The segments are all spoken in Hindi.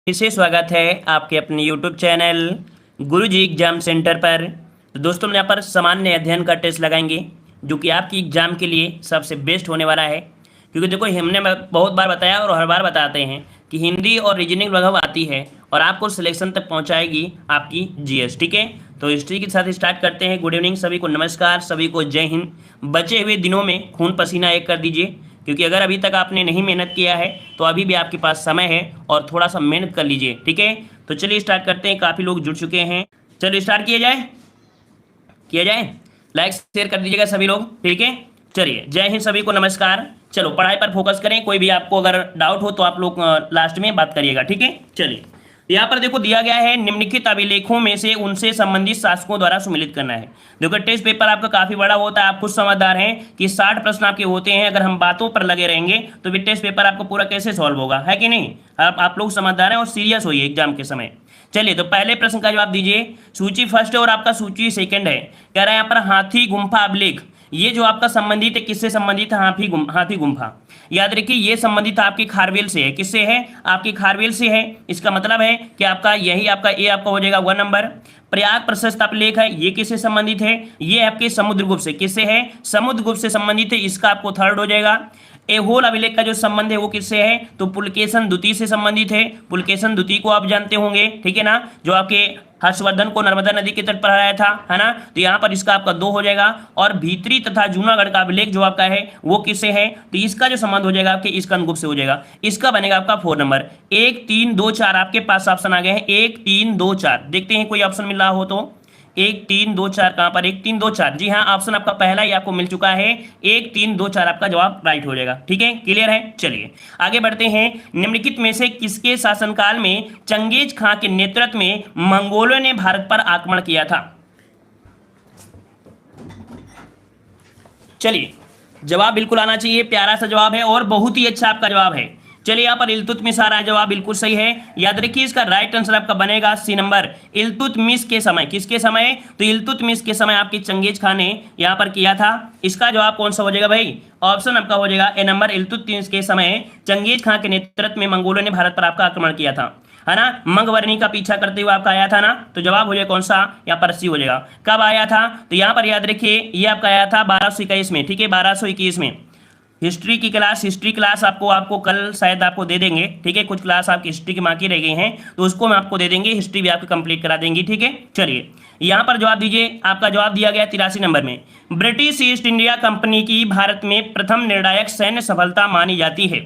फिर से स्वागत है आपके अपने YouTube चैनल गुरुजी एग्जाम सेंटर पर। तो दोस्तों हम यहाँ पर सामान्य अध्ययन का टेस्ट लगाएंगे जो कि आपकी एग्जाम के लिए सबसे बेस्ट होने वाला है। क्योंकि देखो हमने बहुत बार बताया और हर बार बताते हैं कि हिंदी और रीजनिंग लगभग आती है और आपको सिलेक्शन तक पहुँचाएगी आपकी जीएस। ठीक है, तो हिस्ट्री के साथ स्टार्ट करते हैं। गुड इवनिंग सभी को, नमस्कार सभी को, जय हिंद। बचे हुए दिनों में खून पसीना एक कर दीजिए, क्योंकि अगर अभी तक आपने नहीं मेहनत किया है तो अभी भी आपके पास समय है और थोड़ा सा मेहनत कर लीजिए। ठीक है, तो चलिए स्टार्ट करते हैं। काफ़ी लोग जुड़ चुके हैं, चलो स्टार्ट किया जाए। लाइक शेयर कर दीजिएगा सभी लोग। ठीक है, चलिए जय हिंद सभी को, नमस्कार। चलो पढ़ाई पर फोकस करें। कोई भी आपको अगर डाउट हो तो आप लोग लास्ट में बात करिएगा। ठीक है, चलिए यहाँ पर देखो दिया गया है निम्नलिखित अभिलेखों में से उनसे संबंधित शासकों द्वारा सुमेलित करना है। देखो टेस्ट पेपर आपका काफी बड़ा होता है, आप खुद समझदार हैं कि 60 प्रश्न आपके होते हैं। अगर हम बातों पर लगे रहेंगे तो फिर टेस्ट पेपर आपको पूरा कैसे सॉल्व होगा, है कि नहीं। आप लोग समझदार हैं और सीरियस होइए एग्जाम के समय। चलिए तो पहले प्रश्न का जवाब दीजिए। सूची फर्स्ट है और आपका सूची सेकंड है। कह रहा है यहाँ पर हाथी गुम्फा अभिलेख, ये जो आपका संबंधित है किससे संबंधित है? हाथी गुम्फा। याद रखिए ये संबंधित आपके खारवेल से है। किससे है? आपके खारवेल से है। इसका मतलब है कि आपका यही आपका ए आपका हो जाएगा 1 नंबर। प्रयाग प्रशस्त अभिलेख है, ये किससे संबंधित है? ये आपके समुद्रगुप्त से। किससे है? समुद्रगुप्त से संबंधित है, इसका आपको थर्ड हो जाएगा। एहोल अभिलेख का जो संबंध है वो किससे है? तो पुलकेशन द्वितीय से संबंधित है। पुलकेशन द्वितीय को आप जानते होंगे, ठीक है ना, जो आपके हर्षवर्धन को नर्मदा नदी के तट पर हराया था, है ना। तो यहाँ पर इसका आपका 2 हो जाएगा। और भीतरी तथा जूनागढ़ का अभिलेख जो आपका है वो किससे है? तो इसका जो संबंध हो जाएगा आपके स्कंदगुप्त से हो जाएगा। इसका बनेगा आपका 4 नंबर। 1 3 2 4 आपके पास ऑप्शन आ गए हैं। 1 3 2 4 देखते हैं कोई ऑप्शन मिल रहा हो तो। 1 3 2 4 कहां पर? 1 3 2 4, जी हाँ ऑप्शन आपका पहला ही आपको मिल चुका है। 1 3 2 4 आपका जवाब राइट हो जाएगा। ठीक है, क्लियर है। चलिए आगे बढ़ते हैं। निम्नलिखित में से किसके शासनकाल में चंगेज खां के नेतृत्व में मंगोलों ने भारत पर आक्रमण किया था? चलिए जवाब बिल्कुल आना चाहिए, प्यारा सा जवाब है और बहुत ही अच्छा आपका जवाब है। चलिए यहाँ पर इल्तुतमिश आ रहा है, जवाब बिल्कुल सही है। याद रखिए इसका राइट आंसर आपका बनेगा सी नंबर। इल्तुतमिश के समय, किसके समय? तो इल्तुतमिश के समय आपके चंगेज खान ने यहाँ पर किया था। इसका जवाब कौन सा हो जाएगा भाई? ऑप्शन आपका हो जाएगा ए नंबर। इल्तुतमिश के समय चंगेज खान के नेतृत्व में मंगोलों ने भारत पर आपका आक्रमण किया था, है ना। मंगवर्णी का पीछा करते हुए आपका आया था ना। तो जवाब हो जाएगा कौन सा? यहाँ पर सी हो जाएगा। कब आया था? तो यहाँ पर याद रखिए ये आपका आया था 1221 में। ठीक है, 1221 में। हिस्ट्री की क्लास, हिस्ट्री क्लास आपको कल शायद आपको दे देंगे। ठीक है, कुछ क्लास आपकी हिस्ट्री की बाकी रह गई हैं तो उसको हम आपको दे देंगे, हिस्ट्री भी आपको कंप्लीट करा देंगे। ठीक है, चलिए यहाँ पर जवाब दीजिए। आपका जवाब दिया गया 83 नंबर में। ब्रिटिश ईस्ट इंडिया कंपनी की भारत में प्रथम निर्णायक सैन्य सफलता मानी जाती है।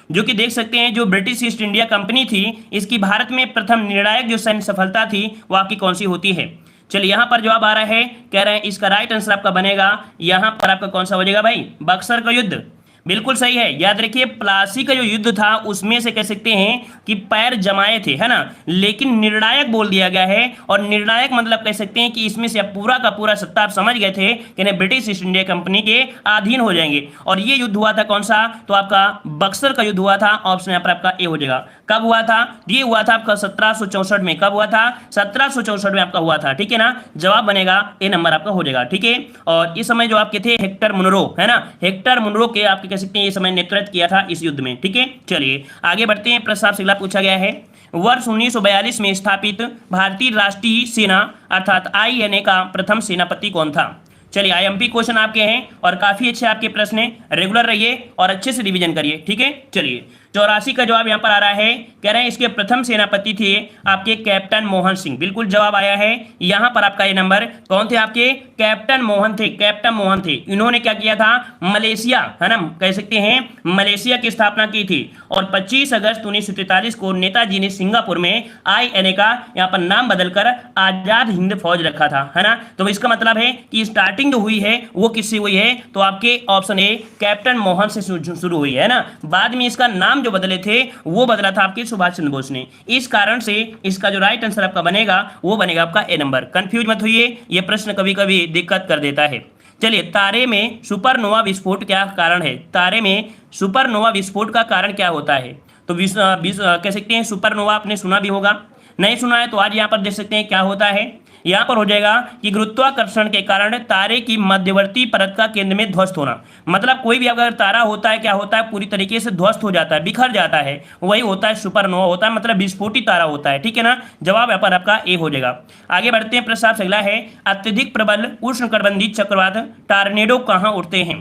जो कि देख सकते हैं जो ब्रिटिश ईस्ट इंडिया कंपनी थी इसकी भारत में प्रथम निर्णायक जो सैन्य सफलता थी वो आपकी कौन सी होती है? चलिए यहाँ पर जवाब आ रहा है, कह रहे हैं इसका राइट आंसर आपका बनेगा यहाँ पर आपका कौन सा हो जाएगा भाई? बक्सर का युद्ध। बिल्कुल सही है। याद रखिए प्लासी का जो युद्ध था उसमें से कह सकते हैं कि पैर जमाए थे, है ना, लेकिन निर्णायक बोल दिया गया है। और निर्णायक मतलब कह सकते हैं कि इसमें से पूरा का पूरा सत्ता आप समझ गए थे कि नहीं ब्रिटिश ईस्ट इंडिया कंपनी के अधीन हो जाएंगे। और ये युद्ध हुआ था कौन सा? तो आपका बक्सर का युद्ध हुआ था। ऑप्शन यहाँ पर आपका ए हो जाएगा। कब हुआ था? ये हुआ था आपका 1764 में। कब हुआ था? 1764 में आपका हुआ था। ठीक है ना, जवाब बनेगा ए नंबर आपका हो जाएगा। ठीक है, और इस समय जो आपके थे हेक्टर मुनरो, है ना, हेक्टर मुनरो के आपके सकते हैं ये समय नेतृत्व किया था इस युद्ध में। ठीक है, चलिए आगे बढ़ते हैं। प्रश्न आपसे अगला पूछा गया है, वर्ष 1942 में स्थापित भारतीय राष्ट्रीय सेना अर्थात आईएनए का प्रथम सेनापति कौन था? चलिए आईएमपी क्वेश्चन आपके हैं और काफी अच्छे आपके प्रश्न हैं, रेगुलर रहिए और अच्छे से रिवीजन करिए। ठीक है, चलिए 84 का जवाब यहाँ पर आ रहा है। कह रहे हैं इसके प्रथम सेनापति थे आपके कैप्टन मोहन सिंह। बिल्कुल जवाब आया है यहाँ पर आपका ये नंबर। कौन थे आपके? कैप्टन मोहन थे, कैप्टन मोहन थे। इन्होंने क्या किया था? मलेशिया, है ना, कह सकते हैं मलेशिया की स्थापना की थी। और 25 अगस्त 1943 को नेताजी ने सिंगापुर में आईएनए का यहाँ पर नाम बदलकर आजाद हिंद फौज रखा था, है ना। तो इसका मतलब है कि स्टार्टिंग जो हुई है वो किससे हुई है? तो आपके ऑप्शन ए कैप्टन मोहन से शुरू हुई है ना। बाद में इसका नाम जो बदले थे वो बदला था आपके सुभाष चंद्र बोस ने। इस कारण से इसका जो राइट आंसर आपका बनेगा वो बनेगा आपका ए नंबर। कंफ्यूज मत होइए, ये प्रश्न कभी कभी दिक्कत कर देता है। चलिए तारे में सुपरनोवा विस्फोट क्या कारण है? तारे में सुपरनोवा विस्फोट का कारण क्या होता है? तो कह सकते हैं सुपरनोवा आपने सुना भी होगा, नहीं सुना है तो आज यहाँ पर देख सकते हैं क्या होता है। यहाँ पर हो जाएगा कि गुरुत्वाकर्षण के कारण तारे की मध्यवर्ती परत का केंद्र में ध्वस्त होना। मतलब कोई भी अगर तारा होता है, क्या होता है, पूरी तरीके से ध्वस्त हो जाता है, बिखर जाता है, वही होता है सुपरनोवा होता है, मतलब विस्फोटित तारा होता है। ठीक है ना, जवाब यहाँ पर आपका ए हो जाएगा। आगे बढ़ते हैं, प्रश्न आपसे अगला है, अत्यधिक प्रबल उष्णकटिबंधीय चक्रवात टार्नेडो कहाँ उठते हैं?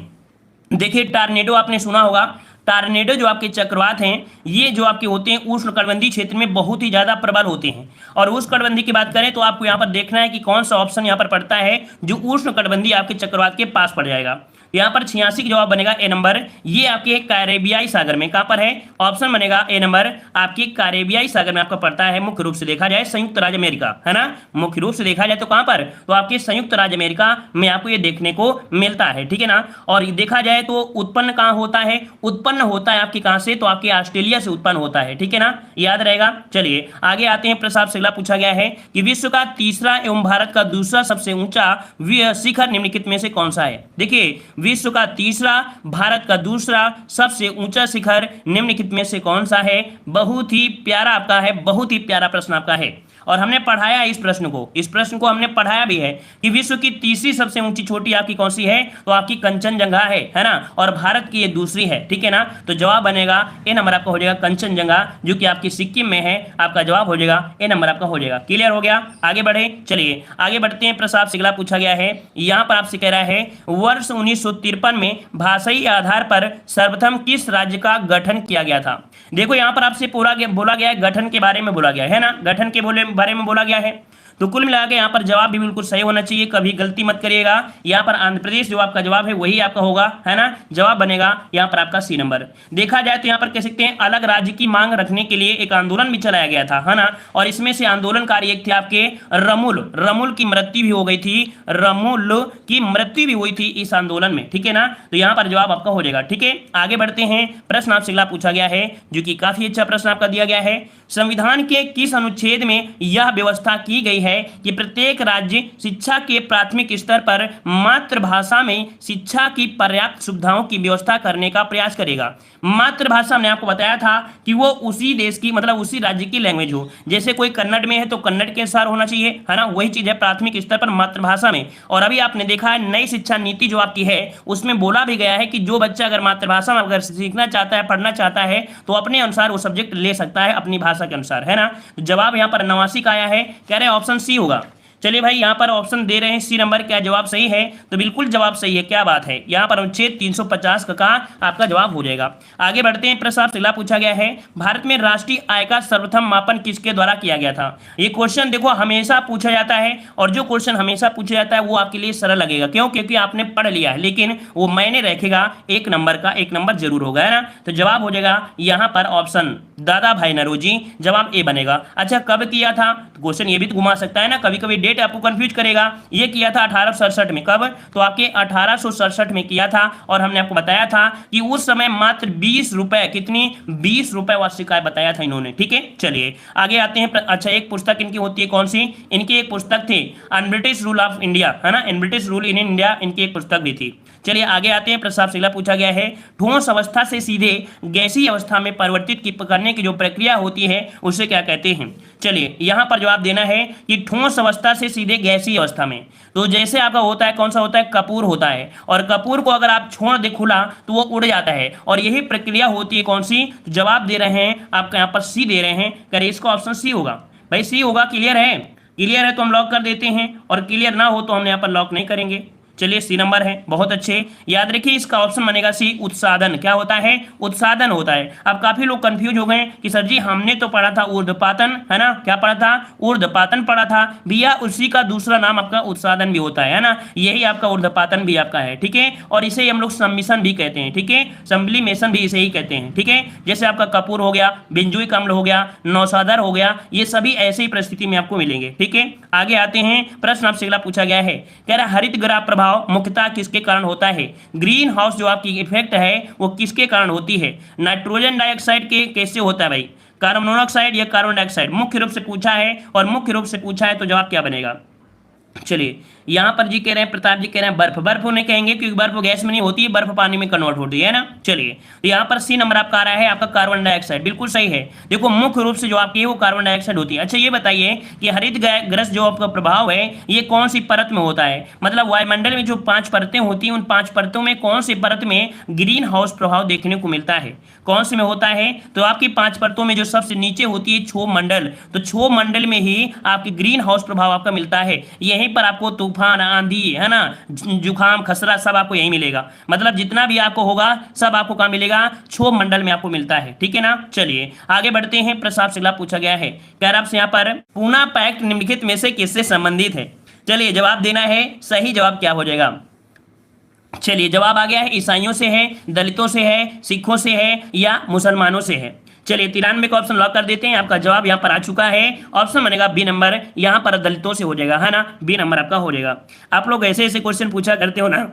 देखिए टार्नेडो आपने सुना होगा, टार्नेडो जो आपके चक्रवात हैं ये जो आपके होते हैं उष्णकटिबंधीय क्षेत्र में बहुत ही ज्यादा प्रबल होते हैं। और उष्णकटिबंधीय की बात करें तो आपको यहाँ पर देखना है कि कौन सा ऑप्शन यहाँ पर पड़ता है जो उष्णकटिबंधीय आपके चक्रवात के पास पड़ जाएगा। यहाँ पर 86 का जवाब बनेगा ए नंबर, ये आपके कैरेबियाई सागर में, कहाँ पर है, ऑप्शन बनेगा ए नंबर आपके कैरेबियाई सागर में आपका पड़ता है। मुख्य रूप से देखा जाए संयुक्त राज्य अमेरिका, है ना, मुख्य रूप से देखा जाए तो कहाँ पर, तो आपके संयुक्त राज्य अमेरिका में आपको ये देखने को मिलता है। ठीक है ना, और देखा जाए तो उत्पन्न कहाँ होता है, उत्पन्न होता है आपके कहाँ से, तो आपके ऑस्ट्रेलिया से उत्पन्न होता है। ठीक है ना, याद रहेगा। चलिए आगे आते हैं, प्रश्न आपसे अगला पूछा गया है कि विश्व का तीसरा एवं भारत का दूसरा सबसे ऊंचा शिखर निम्नलिखित में से कौन सा है? देखिए विश्व का तीसरा, भारत का दूसरा सबसे ऊंचा शिखर निम्नलिखित में से कौन सा है? बहुत ही प्यारा आपका है, बहुत ही प्यारा प्रश्न आपका है। और हमने पढ़ाया इस प्रश्न को हमने पढ़ाया भी है कि विश्व की तीसरी सबसे ऊंची चोटी आपकी कौन सी है, तो आपकी कंचनजंगा है ना, और भारत की ये दूसरी है। ठीक है ना, तो जवाब बनेगा ए नंबर आपका हो जाएगा कंचनजंगा, जो कि आपकी सिक्किम में है। आपका जवाब हो जाएगा ए नंबर आपका हो जाएगा। क्लियर हो गया, आगे बढ़े। चलिए आगे बढ़ते हैं, प्रश्न आपसे अगला पूछा गया है, यहाँ पर आपसे कह रहा है वर्ष 1953 में भाषाई आधार पर सर्वप्रथम किस राज्य का गठन किया गया था? देखो यहाँ पर आपसे बोला गया है, गठन के बारे में बोला गया है ना, गठन के बारे में बोला गया है। तो कुल मिला के यहाँ पर जवाब भी बिल्कुल सही होना चाहिए, कभी गलती मत करिएगा। यहाँ पर आंध्र प्रदेश जो आपका जवाब है वही आपका होगा, है ना, जवाब बनेगा यहाँ पर आपका सी नंबर। देखा जाए तो यहाँ पर कह सकते हैं अलग राज्य की मांग रखने के लिए एक आंदोलन भी चलाया गया था, है ना, और इसमें से आंदोलनकारी एक थे आपके रमुल की मृत्यु भी हो गई थी, रमुल की मृत्यु भी हुई थी इस आंदोलन में। ठीक है ना, तो यहाँ पर जवाब आपका हो जाएगा। ठीक है, आगे बढ़ते हैं, प्रश्न आपसे अगला पूछा गया है जो कि काफी अच्छा प्रश्न आपका दिया गया है, संविधान के किस अनुच्छेद में यह व्यवस्था की गई है कि प्रत्येक राज्य शिक्षा के प्राथमिक स्तर पर मातृभाषा में शिक्षा की पर्याप्त सुविधाओं की व्यवस्था करने का प्रयास करेगा? मातृभाषा हमने आपको बताया था कि वो उसी देश की, मतलब उसी राज्य की लैंग्वेज हो। जैसे कोई कन्नड़ में है तो कन्नड़ के अनुसार होना चाहिए, है ना, वही चीज है प्राथमिक स्तर पर मातृभाषा में। और अभी आपने देखा है नई शिक्षा नीति जो आपकी है उसमें बोला भी गया है कि जो बच्चा अगर मातृभाषा में अगर सीखना चाहता है, पढ़ना चाहता है, तो अपने अनुसार वो सब्जेक्ट ले सकता है अपनी भाषा के अनुसार, है ना। जवाब यहाँ पर 89 का आया है, कह रहे हैं ऑप्शन सी होगा। चलिए भाई यहाँ पर ऑप्शन दे रहे हैं सी नंबर, क्या जवाब सही है? तो बिल्कुल जवाब सही है, क्या बात है। यहाँ पर अनुच्छेद 350 का आपका जवाब हो जाएगा। आगे बढ़ते हैं, प्रश्न आपसे अगला पूछा गया है, भारत में राष्ट्रीय आय का सर्वप्रथम मापन किसके द्वारा किया गया था? ये क्वेश्चन देखो हमेशा पूछा जाता है, और जो क्वेश्चन हमेशा पूछा जाता है वो आपके लिए सरल लगेगा, क्यों? क्योंकि आपने पढ़ लिया है, लेकिन वो मैंने रखेगा एक नंबर का, एक नंबर जरूर होगा, है ना। तो जवाब हो जाएगा यहाँ पर ऑप्शन दादा भाई नौरोजी, जवाब ए बनेगा। अच्छा कब किया था? क्वेश्चन ये भी तो घुमा सकता है ना, कभी कभी डेट आपको कंफ्यूज करेगा। ये किया था 1867 में, कब? तो आपके 1867 में किया था, और हमने आपको बताया था कि उस समय मात्र 20 रुपए, कितनी, 20 रुपए वार्षिक बताया था इन्होंने। ठीक है, चलिए आगे आते हैं। अच्छा एक पुस्तक इनकी होती है कौन सी? इनकी एक पुस्तक थी un British rule of India, है ना, in British rule in India, इनकी एक पुस्तक भी थी। चलिए आगे आते हैं, प्रश्न आपसे अगला पूछा गया है, ठोस अवस्था से सीधे गैसीय अवस्था में परिवर्तित करने की जो प्रक्रिया होती है उसे क्या कहते हैं? चलिए यहां पर जवाब देना है कि ठोस अवस्था से सीधे गैसीय अवस्था में, तो जैसे आपका होता है, कौन सा होता है, कपूर होता है, और कपूर को अगर आप छोड़ दे खुला तो वो उड़ जाता है, और यही प्रक्रिया होती है कौन सी? जवाब दे रहे हैं आपका यहाँ पर सी दे रहे हैं, करिए इसका ऑप्शन सी होगा भाई, सी होगा। क्लियर है? क्लियर है तो हम लॉक कर देते हैं, और क्लियर ना हो तो हम यहाँ पर लॉक नहीं करेंगे। चलिए सी नंबर है, बहुत अच्छे, याद रखिए इसका ऑप्शन बनेगा सी, उत्सादन। क्या होता है? उत्सादन होता है। अब काफी लोग कंफ्यूज हो गए कि सर जी हमने तो पढ़ा था ऊर्ध्वपातन, है ना, क्या पढ़ा था? ऊर्ध्वपातन पढ़ा था भैया, उसी का दूसरा नाम आपका उत्सादन भी होता है ना, यही आपका ऊर्ध्वपातन भी आपका है। ठीक है, और इसे हम लोग सम्मिशन भी कहते हैं। ठीक है, सब्लिमेशन भी इसे ही कहते हैं। ठीक है, जैसे आपका कपूर हो गया, बेंजोइक अम्ल हो गया, नौसादर हो गया, ये सभी ऐसे ही परिस्थिति में आपको मिलेंगे। ठीक है, आगे आते हैं, प्रश्न आपसे अगला पूछा गया है, कह रहा हरित ग्राह प्रभाव मुख्यतः किसके कारण होता है? ग्रीन हाउस जो आपकी इफेक्ट है वो किसके कारण होती है? नाइट्रोजन डाइऑक्साइड के कैसे होता है भाई? कार्बन मोनोऑक्साइड या कार्बन डाइऑक्साइड? मुख्य रूप से पूछा है, और मुख्य रूप से पूछा है तो जवाब क्या बनेगा? चलिए यहाँ पर जी कह रहे हैं, प्रताप जी कह रहे हैं बर्फ, बर्फ उन्हें कहेंगे क्योंकि बर्फ गैस में नहीं होती है, बर्फ पानी में कन्वर्ट होती है ना। चलिए तो यहाँ पर सी नंबर आपका आ रहा है आपका कार्बन डाइऑक्साइड, बिल्कुल सही है। देखो मुख्य रूप से जो आपकी है वो कार्बन डाइऑक्साइड होती है। अच्छा ये बताइए कि हरित गृह जो आपका प्रभाव है ये कौन सी परत में होता है, मतलब वायुमंडल में जो 5 परतें होती हैं उन 5 परतों में कौन सी परत में ग्रीन हाउस प्रभाव देखने को मिलता है, कौन सी में होता है? तो आपकी 5 परतों में जो सबसे नीचे होती है क्षोभ मंडल, तो क्षोभ मंडल में ही आपकी ग्रीन हाउस प्रभाव आपका मिलता है। यहीं पर आपको तूफान, आंधी, है ना, जुखाम, खसरा सब आपको यही मिलेगा, मतलब जितना भी आपको होगा सब आपको कहां मिलेगा? क्षोभ मंडल में आपको मिलता है, ठीक है ना। चलिए आगे बढ़ते हैं। प्रश्न आपसे अगला पूछा गया है, कह रहा आपसे यहाँ पर पूना पैक्ट निम्नलिखित में से किससे संबंधित है? चलिए जवाब देना है, सही जवाब क्या हो जाएगा? चलिए जवाब आ गया है, ईसाइयों से है, दलितों से है, सिखों से है या मुसलमानों से है। चलिए 93 का ऑप्शन लॉक कर देते हैं। आपका जवाब यहाँ पर आ चुका है, ऑप्शन बनेगा बी नंबर, यहाँ पर दलितों से हो जाएगा, है ना, बी नंबर आपका हो जाएगा। आप लोग ऐसे ऐसे क्वेश्चन पूछा करते हो ना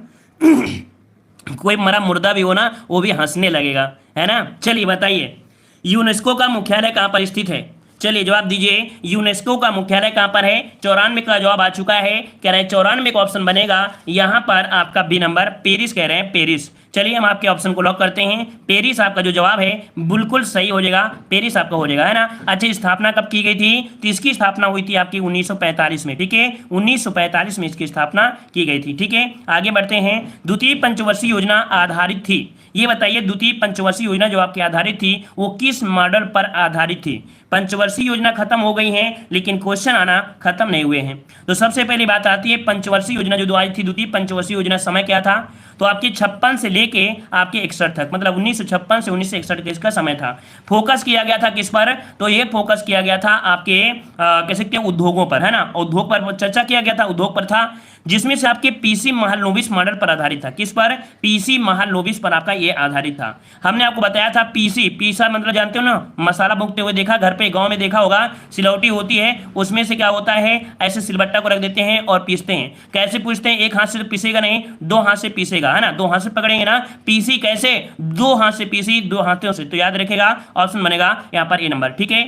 कोई मरा मुर्दा भी हो ना वो भी हंसने लगेगा, है ना। चलिए बताइए यूनेस्को का मुख्यालय कहाँ पर स्थित है? चलिए जवाब दीजिए, यूनेस्को का मुख्यालय कहां पर है? 94 का जवाब आ चुका है, कह रहे हैं 94 का ऑप्शन बनेगा यहां पर आपका बी नंबर, पेरिस कह रहे हैं, पेरिस। चलिए हम आपके ऑप्शन को लॉक करते हैं, पेरिस आपका जो जवाब है बिल्कुल सही हो जाएगा, पेरिस आपका हो जाएगा, है ना। अच्छा स्थापना कब की गई थी? तो इसकी स्थापना हुई थी आपकी 1945 में, ठीक है, 1945 में इसकी स्थापना की गई थी, ठीक है। आगे बढ़ते हैं। द्वितीय पंचवर्षीय योजना आधारित थी, ये बताइए द्वितीय पंचवर्षीय योजना जो आपकी आधारित थी वो किस मॉडल पर आधारित थी? पंचवर्षीय योजना खत्म हो गई है लेकिन क्वेश्चन आना खत्म नहीं हुए हैं। तो सबसे पहली बात आती है पंचवर्षीय योजना जो आई थी, द्वितीय पंचवर्षीय योजना समय क्या था? तो आपके 56 से लेके आपके 61 तक, मतलब 1956 से 1961 इसका समय था। फोकस किया गया था किस पर? तो ये फोकस किया गया था आपके कह सकते हैं उद्योगों पर, है ना, उद्योग पर चर्चा किया गया था, उद्योग पर था, जिसमें से आपके पीसी महालनोबिस मॉडल पर आधारित था। किस पर? पीसी महालनोबिस पर आपका ये आधारित था। हमने आपको बताया था पीसी, पीसा मतलब जानते हो ना, मसाला भूनते हुए देखा, घर पे गांव में देखा होगा, सिलौटी होती है, उसमें से क्या होता है ऐसे सिलबट्टा को रख देते हैं और पीसते हैं। कैसे पीसते हैं? एक हाथ से पीसेगा नहीं, 2 हाथ से पीसेगा, है ना, 2 हाथ से पकड़ेंगे ना, पीसी कैसे? 2 हाथ से पीसी, 2 हाथों से। तो याद रखेगा ऑप्शन बनेगा यहाँ पर ए नंबर, ठीक है।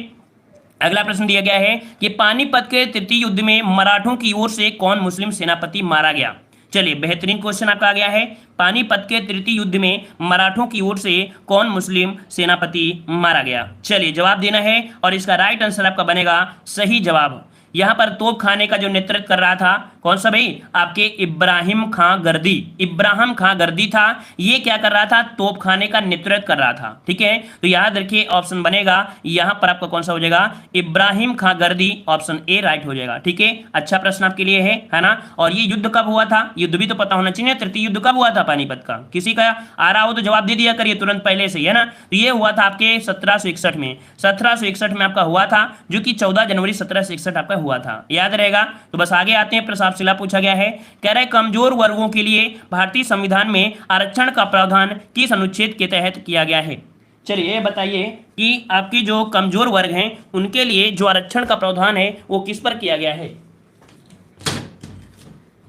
अगला प्रश्न दिया गया है कि पानीपत के तृतीय युद्ध में मराठों की ओर से कौन मुस्लिम सेनापति मारा गया? चलिए बेहतरीन क्वेश्चन आपका आ गया है, पानीपत के तृतीय युद्ध में मराठों की ओर से कौन मुस्लिम सेनापति मारा गया? चलिए जवाब देना है और इसका राइट आंसर आपका बनेगा सही जवाब। यहां पर तोप खाने का जो नेतृत्व कर रहा था कौन सा भाई? आपके इब्राहिम खां गर्दी, इब्राहिम खां गर्दी था, ये क्या कर रहा था? तोप खाने का नेतृत्व कर रहा था, ठीक है। तो याद रखिए ऑप्शन बनेगा यहां पर आपका कौन सा हो जाएगा? इब्राहिम खां गर्दी, ऑप्शन ए राइट हो जाएगा, ठीक है। अच्छा प्रश्न आपके लिए है ना। और ये युद्ध कब हुआ था? युद्ध भी तो पता होना चाहिए, तृतीय युद्ध कब हुआ था पानीपत का? किसी का आ रहा हो तो जवाब दे दिया करिए तुरंत पहले से, है ना। तो ये हुआ था आपके 1761 में, 1761 में आपका हुआ था, जो कि 14 जनवरी 1761 आपका हुआ था, याद रहेगा। तो बस आगे आते हैं, प्रश्न आपसे पूछा गया है, कह रहा है कमजोर वर्गों के लिए भारतीय संविधान में आरक्षण का प्रावधान किस अनुच्छेद के तहत किया गया है? चलिए बताइए कि आपकी जो कमजोर वर्ग हैं उनके लिए जो आरक्षण का प्रावधान है वो किस पर किया गया है?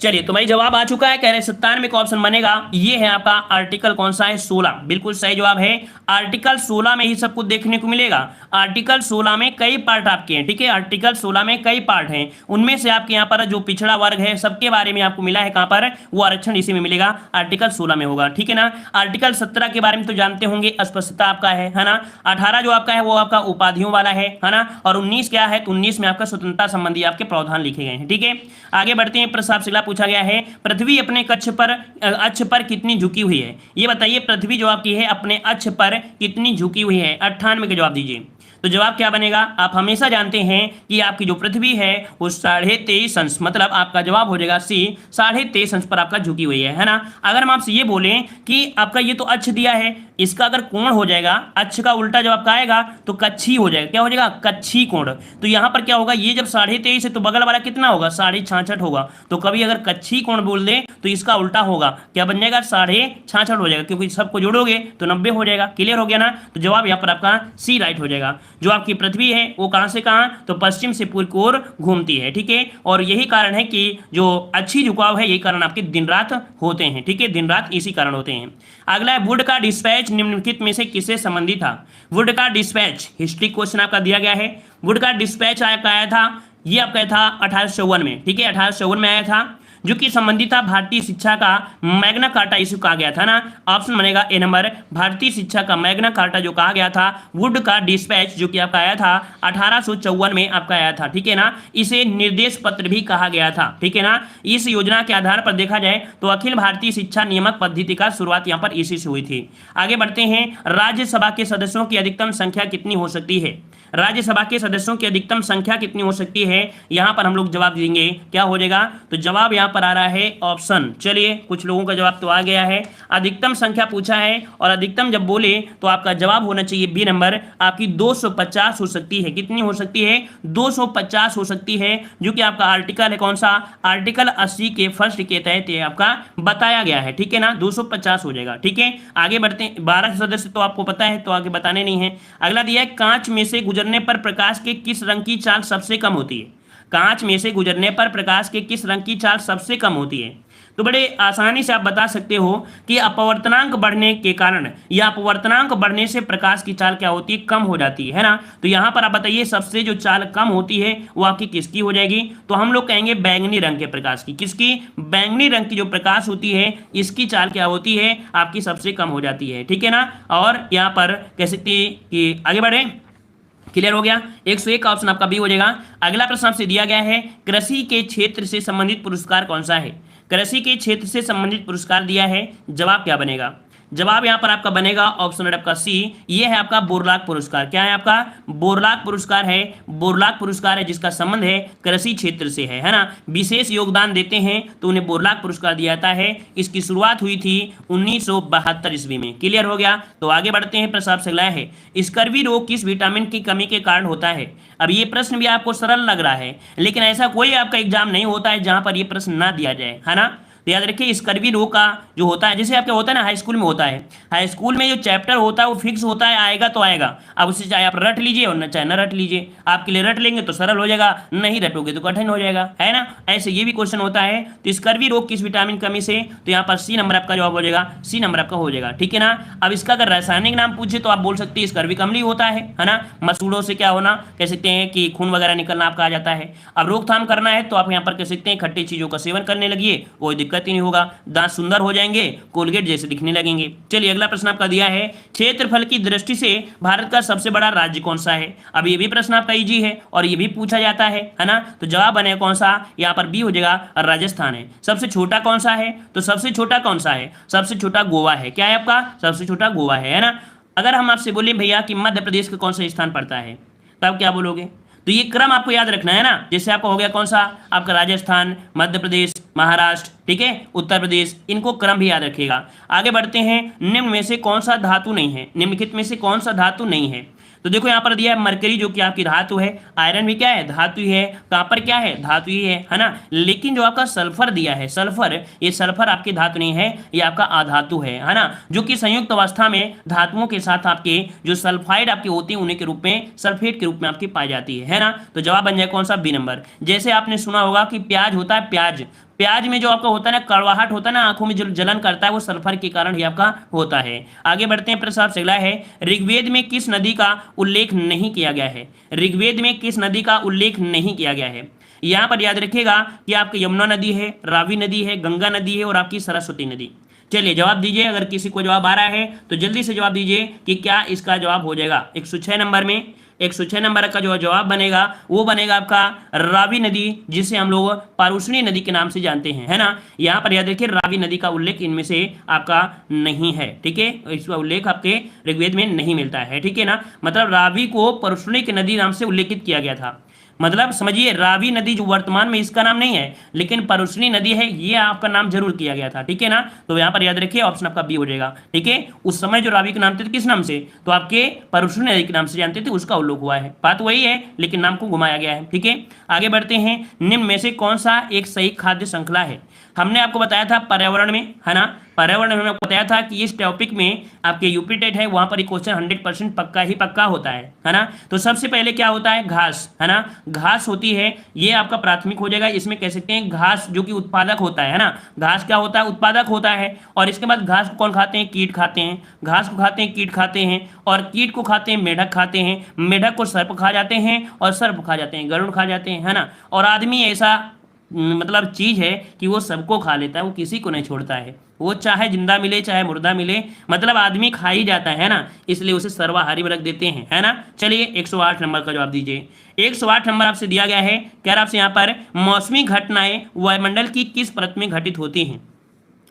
चलिए तो भाई जवाब आ चुका है, कह रहे 97 का ऑप्शन बनेगा, ये है आपका आर्टिकल कौन सा है? 16, बिल्कुल सही जवाब है। आर्टिकल 16 में ही सब कुछ देखने को मिलेगा। आर्टिकल 16 में कई पार्ट आपके हैं, ठीक है, आर्टिकल 16 में कई पार्ट हैं, उनमें से आपके यहाँ पर जो पिछड़ा वर्ग है सबके बारे में आपको मिला है, कहाँ पर? वो आरक्षण इसी में मिलेगा, आर्टिकल 16 में होगा, ठीक है ना। आर्टिकल 17 के बारे में तो जानते होंगे, स्पष्टता आपका है ना। 18 जो आपका है वो आपका उपाधियों वाला है ना। और 19 क्या है? तो 19 में आपका स्वतंत्रता संबंधी आपके प्रावधान लिखे गए हैं, ठीक है। आगे बढ़ते हैं, प्रश्न आपसे पूछा गया है, पृथ्वी अपने अक्ष पर कितनी झुकी हुई है? ये बताइए पृथ्वी जो आपकी है अपने अक्ष पर कितनी झुकी हुई है? 98 का जवाब दीजिए। तो जवाब क्या बनेगा? आप हमेशा जानते हैं कि आपकी जो पृथ्वी है वो 23.5 अंश, मतलब आपका जवाब हो जाएगा सी, 23.5 अंश पर आपका झुकी हुई है ना। अगर हम आपसे ये बोलें कि आपका ये तो अक्ष दिया है, इसका अगर कोण हो जाएगा, अक्ष का उल्टा जब आपका आएगा तो कच्छी हो जाएगा, क्या हो जाएगा? कच्छी कोण। तो यहाँ पर क्या होगा? ये जब 23.5 है तो बगल वाला कितना होगा? 66.5 होगा। तो कभी अगर कच्छी कोण बोल दे तो इसका उल्टा होगा, क्या बन जाएगा? 66.5 हो जाएगा, क्योंकि सबको जोड़ोगे तो 90 हो जाएगा। क्लियर हो गया ना। तो जवाब यहाँ पर आपका सी राइट हो जाएगा। जो आपकी पृथ्वी है वो कहां से कहां? तो पश्चिम से पूर्व की ओर घूमती है, ठीक है। और यही कारण है कि जो अच्छी झुकाव है यही कारण आपके दिन रात होते हैं, ठीक है, दिन रात इसी कारण होते हैं। अगला है वुड का डिस्पैच निम्नलिखित में से किससे संबंधित था? वुड का डिस्पैच हिस्ट्री क्वेश्चन आपका दिया गया है। वुड का डिस्पैच आया था ये आपका था 1854 में, ठीक है, 1854 में आया था, जो कि संबंधित था भारतीय शिक्षा का मैग्ना कार्टा इशू कहा गया था ना। ऑप्शन बनेगा ए नंबर, भारतीय शिक्षा का मैग्ना कार्टा जो कहा गया था। वुड का डिस्पैच जो कि आपका आया था 1854 में आपका आया था, ठीक है ना। इसे निर्देश पत्र भी कहा गया था, ठीक है ना। इस योजना के आधार पर देखा जाए तो अखिल भारतीय शिक्षा नियामक पद्धति का शुरुआत यहाँ पर इसी से हुई थी। आगे बढ़ते हैं, राज्यसभा के सदस्यों की अधिकतम संख्या कितनी हो सकती है? राज्यसभा के सदस्यों की अधिकतम संख्या कितनी हो सकती है? यहां पर हम लोग जवाब देंगे, क्या हो जाएगा? तो जवाब यहां पर आ रहा है ऑप्शन, चलिए कुछ लोगों का जवाब तो आ गया है, अधिकतम संख्या पूछा है और अधिकतम जब बोले तो आपका जवाब होना चाहिए बी नंबर, आपकी 250 हो सकती है। कितनी हो सकती है? 250 हो सकती है, जो कि आपका आर्टिकल है कौन सा? आर्टिकल 80 के फर्स्ट के तहत ये आपका बताया गया है, ठीक है ना। 250 हो जाएगा, ठीक है। आगे बढ़ते हैं, 12 सदस्य तो आपको पता है तो आगे बताने नहीं है। अगला दिया है, कांच में से गुजरने पर प्रकाश के किस रंग की चाल सबसे कम होती है? कांच में से गुजरने पर प्रकाश के किस रंग की चाल सबसे कम होती है? तो बड़े आसानी से आप बता सकते हो कि अपवर्तनांक बढ़ने के कारण या अपवर्तनांक बढ़ने से प्रकाश की चाल क्या होती है? कम हो जाती है ना। तो यहां पर आप बताइए सबसे जो चाल कम होती है वो आपकी किसकी हो जाएगी? तो हम लोग कहेंगे बैंगनी रंग के प्रकाश की। किसकी? बैंगनी रंग की जो प्रकाश होती है इसकी चाल क्या होती है? आपकी सबसे कम हो जाती है, ठीक है ना। और यहाँ पर कह सकते हैं कि आगे बढ़े, क्लियर हो गया। 101 ऑप्शन आपका बी हो जाएगा। अगला प्रश्न आपसे दिया गया है, कृषि के क्षेत्र से संबंधित पुरस्कार कौन सा है? कृषि के क्षेत्र से संबंधित पुरस्कार दिया है, जवाब क्या बनेगा? जवाब यहां पर आपका बनेगा ऑप्शन आपका सी, ये है आपका बोरलाग पुरस्कार। क्या है आपका? बोरलाग पुरस्कार है। बोरलाग पुरस्कार है जिसका संबंध है कृषि क्षेत्र से है ना। विशेष योगदान देते हैं तो उन्हें बोरलाग पुरस्कार दिया जाता है। इसकी शुरुआत हुई थी 1972 ईस्वी में। क्लियर हो गया। तो आगे बढ़ते हैं, प्रश्न आपसे अगला है, स्कर्वी रोग किस विटामिन की कमी के कारण होता है? अब ये प्रश्न भी आपको सरल लग रहा है, लेकिन ऐसा कोई आपका एग्जाम नहीं होता है जहां पर ये प्रश्न ना दिया जाए, है ना। तो याद रखिए, स्कर्वी रोग का जो होता है, जैसे आपका होता है ना हाई स्कूल में होता है, हाई स्कूल में जो चैप्टर होता है वो फिक्स होता है, आएगा तो आएगा। अब उसे चाहे आप रट लीजिए और चाहे न रट लीजिए, आपके लिए रट लेंगे तो सरल हो जाएगा, नहीं रटोगे तो कठिन हो जाएगा, है ना। ऐसे ये भी क्वेश्चन होता है। तो स्कर्वी रोग किस विटामिन कमी से? तो यहाँ पर सी नंबर आपका जवाब हो जाएगा, सी नंबर आपका हो जाएगा, ठीक है ना। अब इसका अगर रासायनिक नाम पूछे तो आप बोल सकते हैं स्कर्वी अम्लीय होता है ना। मसूड़ों से क्या होना, कह सकते हैं कि खून वगैरह निकलना आपका आ जाता है। अब रोकथाम करना है तो आप यहाँ पर कह सकते हैं खट्टी चीजों का सेवन करने लगिए, कोई दिक्कत ही नहीं होगा, दांत सुंदर हो जाएंगे, कोलगेट जैसे दिखने लगेंगे। चलिए अगला प्रश्न आपका दिया है, क्षेत्रफल की दृष्टि से भारत का सबसे बड़ा राज्य कौन सा है? अब ये भी प्रश्न आपका इजी है और ये भी पूछा जाता है ना। तो जवाब बनेगा कौन सा? यहाँ पर बी हो जाएगा, राजस्थान है। सबसे छोटा कौन सा है? तो सबसे छोटा कौन सा है? सबसे छोटा गोवा है। क्या है आपका? सबसे छोटा गोवा है ना। अगर हम आपसे बोले भैया कि मध्य प्रदेश का कौन सा स्थान पड़ता है, तो आप क्या बोलोगे? तो ये क्रम आपको याद रखना है ना। जैसे आपका हो गया कौन सा? आपका राजस्थान, मध्य प्रदेश, महाराष्ट्र, ठीक है, उत्तर प्रदेश, इनको क्रम भी याद रखिएगा। आगे बढ़ते हैं, निम्न में से कौन सा धातु नहीं है? निम्नलिखित में से कौन सा धातु नहीं है? तो देखो यहाँ पर दिया है मरकरी जो कि आपकी धातु है, आयरन भी क्या है? धातु ही है, कॉपर क्या है? धातु ही है ना। लेकिन जो आपका सल्फर दिया है, सल्फर, ये सल्फर आपकी धातु नहीं है, ये आपका अधातु है ना। जो कि संयुक्त अवस्था में धातुओं के साथ आपके जो सल्फाइड आपके होते हैं उन्हीं के रूप में, सल्फेट के रूप में आपकी पाई जाती है ना। तो जवाब बन जाए कौन सा? B number. जैसे आपने सुना होगा कि प्याज होता है, प्याज, प्याज में जो आपका होता है ना कड़वाहट होता है ना, आंखों में जो जलन करता है, वो सल्फर के कारण ही आपका होता है। आगे बढ़ते हैं, प्रश्न आपसे अगला है, ऋग्वेद में किस नदी का उल्लेख नहीं किया गया है? ऋग्वेद में किस नदी का उल्लेख नहीं किया गया है? यहाँ पर याद रखिएगा कि आपकी यमुना नदी है, रावी नदी है, गंगा नदी है और आपकी सरस्वती नदी। चलिए जवाब दीजिए, अगर किसी को जवाब आ रहा है तो जल्दी से जवाब दीजिए कि क्या इसका जवाब हो जाएगा। 106 नंबर में 106 नंबर का जो जवाब बनेगा वो बनेगा आपका रावी नदी, जिसे हम लोग पारुष्णी नदी के नाम से जानते हैं, है ना। यहाँ पर याद रखिए रावी नदी का उल्लेख इनमें से आपका नहीं है, ठीक है, इसका उल्लेख आपके ऋग्वेद में नहीं मिलता है, ठीक है ना। मतलब रावी को पारुष्णी की नदी नाम से उल्लेखित किया गया था। मतलब समझिए, रावी नदी जो वर्तमान में इसका नाम नहीं है, लेकिन पारुष्णी नदी है, ये आपका नाम जरूर किया गया था, ठीक है ना। तो यहाँ पर याद रखिए ऑप्शन आपका बी हो जाएगा, ठीक है। उस समय जो रावी के नाम थे किस नाम से? तो आपके पारुष्णी नदी के नाम से जानते थे, उसका उल्लेख हुआ है। बात वही है लेकिन नाम को घुमाया गया है, ठीक है। आगे बढ़ते हैं, निम्न में से कौन सा एक सही खाद्य श्रृंखला है? हमने आपको बताया था पर्यावरण में, है ना, पर्यावरण में हमने आपको बताया था कि इस टॉपिक में आपके यूपी टेट है वहां पर क्वेश्चन 100% पक्का ही पक्का होता है ना। तो सबसे पहले क्या होता है, घास, है ना, घास होती है, ये आपका प्राथमिक हो जाएगा। इसमें कह सकते हैं घास जो कि उत्पादक होता है ना, घास क्या होता है, उत्पादक होता है। और इसके बाद घास को कौन खाते हैं, कीट खाते हैं, घास को खाते हैं कीट खाते हैं, और कीट को खाते हैं मेढक खाते हैं, मेढक को सर्प खा जाते हैं, और सर्प खा जाते हैं गरुड़ खा जाते हैं, है ना। और आदमी ऐसा मतलब चीज है कि वो सबको खा लेता है, वो किसी को नहीं छोड़ता है, वो चाहे जिंदा मिले चाहे मुर्दा मिले, मतलब आदमी खा ही जाता है ना, इसलिए उसे सर्वाहारी में रख देते हैं, है ना। चलिए 108 नंबर का जवाब दीजिए। 108 नंबर आपसे दिया गया है, कह रहा आपसे यहाँ पर मौसमी घटनाएं वायुमंडल की किस परत में घटित होती हैं।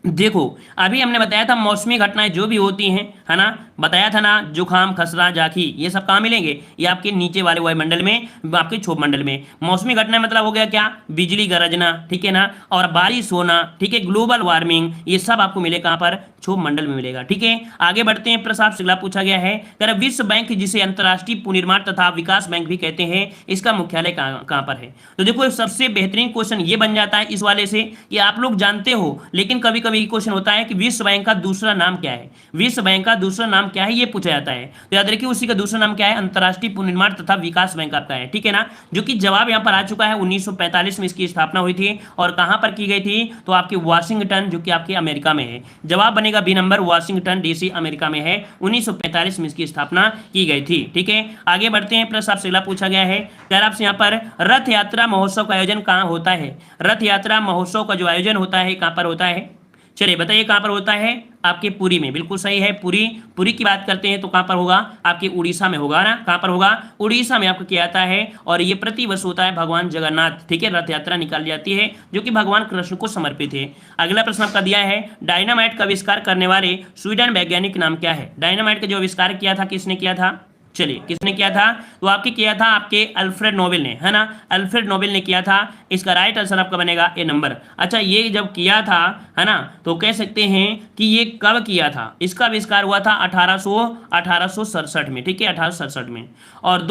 देखो अभी हमने बताया था मौसमी घटनाएं जो भी होती हैं, है ना, बताया था ना, जुकाम खसरा जाखी ये सब कहाँ मिलेंगे, ये आपके नीचे वाले वायुमंडल में, आपके क्षोभ मंडल में। मौसमी घटनाएं मतलब हो गया क्या, बिजली गरजना, ठीक है ना, और बारिश होना, ठीक है, ग्लोबल वार्मिंग, ये सब आपको मिले कहाँ पर, क्षोभ मंडल में मिलेगा। ठीक है, आगे बढ़ते हैं। प्रश्न आपसे अगला पूछा गया है, कह रहा विश्व बैंक जिसे अंतर्राष्ट्रीय पुनर्निर्माण तथा विकास बैंक भी कहते हैं, इसका मुख्यालय कहाँ पर है। तो देखो सबसे बेहतरीन क्वेश्चन ये बन जाता है इस वाले से कि आप लोग जानते हो, लेकिन कभी कभी क्वेश्चन होता है कि विश्व बैंक का दूसरा नाम क्या है, विश्व बैंक का दूसरा नाम क्या है, ये पूछा जाता है। तो याद रखिए उसी का दूसरा नाम क्या है, अंतर्राष्ट्रीय पुनर्निर्माण तथा विकास बैंक आपका है, ठीक है ना। जो कि जवाब यहाँ पर आ चुका है, 1945 में इसकी स्थापना हुई थी। और कहां पर की गई थी, तो आपकी वाशिंगटन, जो कि आपके अमेरिका में है। जवाब बनेगा B number, Washington DC America में है, 1945 में इसकी स्थापना की गई थी। ठीक है, आगे बढ़ते हैं। प्रश्न आपसे अगला पूछा गया है, कह रहा आपसे यहाँ पर रथ यात्रा महोत्सव का आयोजन कहाँ होता है। रथ यात्रा महोत्सव का जो आयोजन होता है कहाँ पर होता है, चलिए बताइए कहां पर होता है, आपके पुरी में, बिल्कुल सही है, पुरी। पुरी की बात करते हैं तो कहां पर होगा, आपके उड़ीसा में होगा ना, कहां पर होगा, उड़ीसा में आपको किया जाता है। और ये प्रतिवर्ष होता है भगवान जगन्नाथ, ठीक है, रथ यात्रा निकाली जाती है जो कि भगवान कृष्ण को समर्पित है। अगला प्रश्न आपका दिया है, डायनामाइट का आविष्कार करने वाले स्वीडन वैज्ञानिक नाम क्या है। डायनामाइट का जो आविष्कार किया था किसने किया था, चलिए किसने किया था, तो आपके किया था आपके अल्फ्रेड नोबेल ने, है ना, अल्फ्रेड नोबेल ने किया था। इसका राइट आंसर आपका बनेगा ए नंबर। अच्छा ये जब किया था, है ना, तो कह सकते हैं कि ये कब किया था, इसका आविष्कार हुआ था 1867 में, ठीक है, 1867 में। और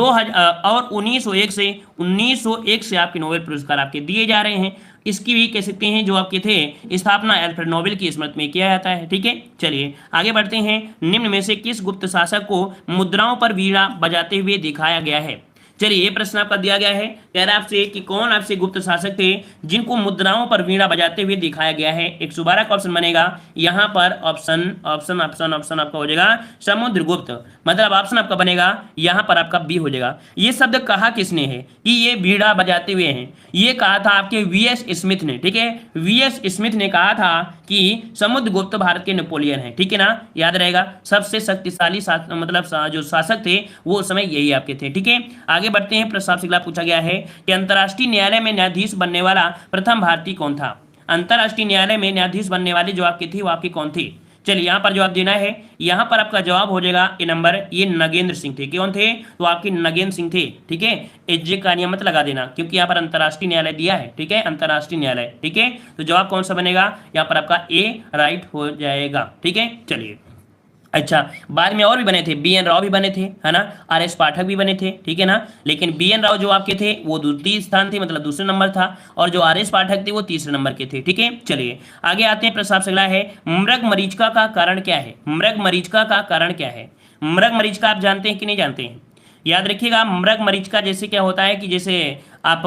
1901 से आपके नोबेल पुरस्कार आपके दिए जा रहे हैं। इसकी भी कह सकते हैं जो आपके थे स्थापना अल्फ्रेड नोबेल की स्मृति में किया जाता है। ठीक है, चलिए आगे बढ़ते हैं। निम्न में से किस गुप्त शासक को मुद्राओं पर वीणा बजाते हुए दिखाया गया है। चलिए ये प्रश्न आपका दिया गया है, कह रहा आपसे कि कौन आपसे गुप्त शासक थे जिनको मुद्राओं पर वीणा बजाते हुए दिखाया गया है। 112 का ऑप्शन बनेगा यहाँ पर, ऑप्शन आपका हो जाएगा समुद्रगुप्त, मतलब ऑप्शन आपका बनेगा यहाँ पर आपका बी हो जाएगा। ये शब्द कहा किसने है कि ये वीणा बजाते हुए हैं, ये कहा था आपके वीएस स्मिथ ने। ठीक है, वीएस स्मिथ ने कहा था कि समुद्रगुप्त भारत के नेपोलियन है, ठीक है ना, याद रहेगा, सबसे शक्तिशाली मतलब जो शासक थे वो उस समय यही आपके थे। ठीक है, आगे बढ़ते हैं। प्रश्न आपसे अगला पूछा गया है कि अंतर्राष्ट्रीय न्यायालय में न्यायाधीश बनने वाला प्रथम भारतीय कौन था। अंतर्राष्ट्रीय न्यायालय में न्यायाधीश बनने वाले जो आपकी थी वो आपकी कौन थी। चलिए यहाँ पर जवाब देना है, यहाँ पर आपका जवाब हो जाएगा ए नंबर, ये नगेंद्र सिंह थे। कौन थे, तो आपके नगेंद्र सिंह थे। ठीक है, एजे का नियम मत लगा देना क्योंकि यहाँ पर अंतर्राष्ट्रीय न्यायालय दिया है। ठीक है, अंतर्राष्ट्रीय न्यायालय। ठीक है, तो जवाब कौन सा बनेगा, यहाँ पर आपका ए राइट हो जाएगा। ठीक है, चलिए अच्छा बाद में और भी बने थे, बी.एन. राव भी बने थे, है ना, आर.एस. पाठक भी बने थे, ठीक है ना, लेकिन बी.एन. राव जो आपके थे वो द्वितीय स्थान थे, मतलब दूसरे नंबर था, और जो आर.एस. पाठक थे वो तीसरे नंबर के थे। ठीक है, चलिए आगे आते हैं। प्रश्न आपसे अगला है, मृग मरीचिका का कारण क्या है। मृग मरीचिका का कारण क्या है। मृग मरीचिका आप जानते हैं कि नहीं जानते हैं, याद रखिएगा। मृग मरीचिका जैसे क्या होता है कि जैसे आप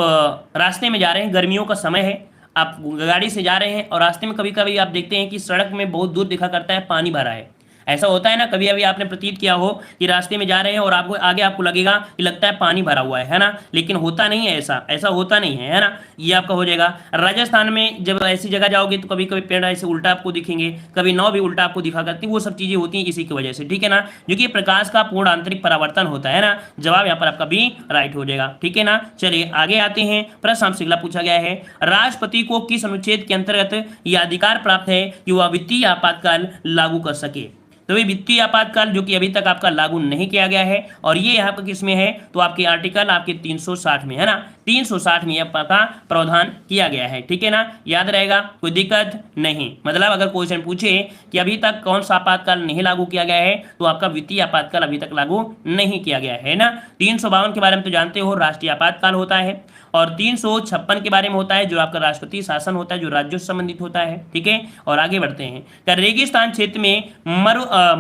रास्ते में जा रहे हैं, गर्मियों का समय है, आप गाड़ी से जा रहे हैं और रास्ते में कभी कभी आप देखते हैं कि सड़क में बहुत दूर दिखा करता है पानी भरा है। ऐसा होता है ना, कभी अभी आपने प्रतीत किया हो कि रास्ते में जा रहे हैं और आपको आगे आपको लगेगा कि लगता है पानी भरा हुआ है ना, लेकिन होता नहीं है, ऐसा होता नहीं है ना। ये आपका हो जाएगा। राजस्थान में जब ऐसी जगह जाओगे तो कभी कभी पेड़ ऐसे उल्टा आपको दिखेंगे, कभी नाव भी उल्टा आपको दिखा करती है, वो सब चीजें होती हैं इसी की वजह से। ठीक है ना, जो कि प्रकाश का पूर्ण आंतरिक परावर्तन होता है ना। जवाब यहाँ पर आपका भी राइट हो जाएगा। ठीक है ना, चलिए आगे आते हैं। प्रश्न आपसे अगला पूछा गया है, राष्ट्रपति को किस अनुच्छेद के अंतर्गत यह अधिकार प्राप्त है कि वह वित्तीय आपातकाल लागू कर सके। तो ये वित्तीय आपातकाल जो कि अभी तक आपका लागू नहीं किया गया है, और ये यहाँ पर किस में है, तो आपके आर्टिकल आपके 360 में है ना, 360 में आपका प्रावधान किया गया है। ठीक है ना, याद रहेगा, कोई दिक्कत नहीं। मतलब अगर क्वेश्चन पूछे कि अभी तक कौन सा आपातकाल नहीं लागू किया गया है, तो आपका वित्तीय आपातकाल अभी तक लागू नहीं किया गया है ना। 352 के बारे में तो जानते हो, राष्ट्रीय आपातकाल होता है। और 356 के बारे में होता है जो आपका राष्ट्रपति शासन होता है, जो राज्यों से संबंधित होता है। ठीक है, और आगे बढ़ते हैं। क्या रेगिस्तान क्षेत्र में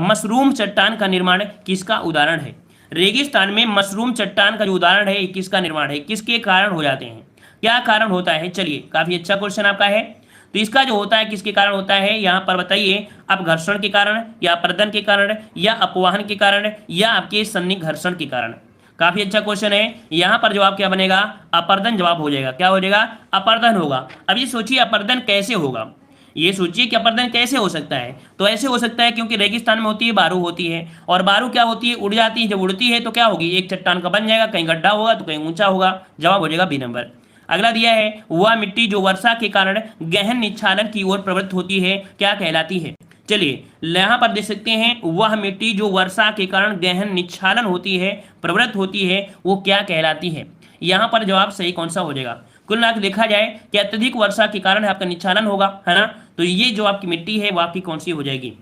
मशरूम चट्टान का निर्माण किसका उदाहरण है? रेगिस्तान में मशरूम चट्टान का जो उदाहरण है, किसका निर्माण है, किसके कारण हो जाते हैं, क्या कारण होता है? चलिए, काफी अच्छा क्वेश्चन आपका है। तो इसका जो होता है किसके कारण होता है, यहां पर बताइए, आप घर्षण के कारण, या अपर्दन के कारण, या अपवाहन के कारण, या आपके सन्निक घर्षण के कारण। काफी अच्छा क्वेश्चन है। यहां पर जवाब क्या बनेगा? अपर्दन जवाब हो जाएगा। क्या हो जाएगा? अपर्दन होगा। अब ये सोचिए अपर्दन कैसे होगा, ये सोचिए कि अपर्दन कैसे हो सकता है। तो ऐसे हो सकता है क्योंकि रेगिस्तान में होती है, बारू होती है, और बारू क्या होती है? उड़ जाती है। जब उड़ती है तो क्या होगी? एक चट्टान का बन जाएगा, कहीं गड्ढा होगा तो कहीं ऊंचा होगा। जवाब हो जाएगा बी नंबर। अगला दिया है, वह मिट्टी जो वर्षा के कारण गहन निच्छालन की ओर प्रवृत्त होती है, क्या कहलाती है? चलिए, यहां पर देख सकते हैं, वह मिट्टी जो वर्षा के कारण गहन निच्छालन होती है, प्रवृत्त होती है, वो क्या कहलाती है? यहां पर जवाब सही कौन सा हो जाएगा? कुल मिलाकर देखा जाए कि अत्यधिक वर्षा के कारण आपका निच्छालन होगा, है ना। तो ये जो आपकी मिट्टी है वो आपकी कौन सी हो जाएगी?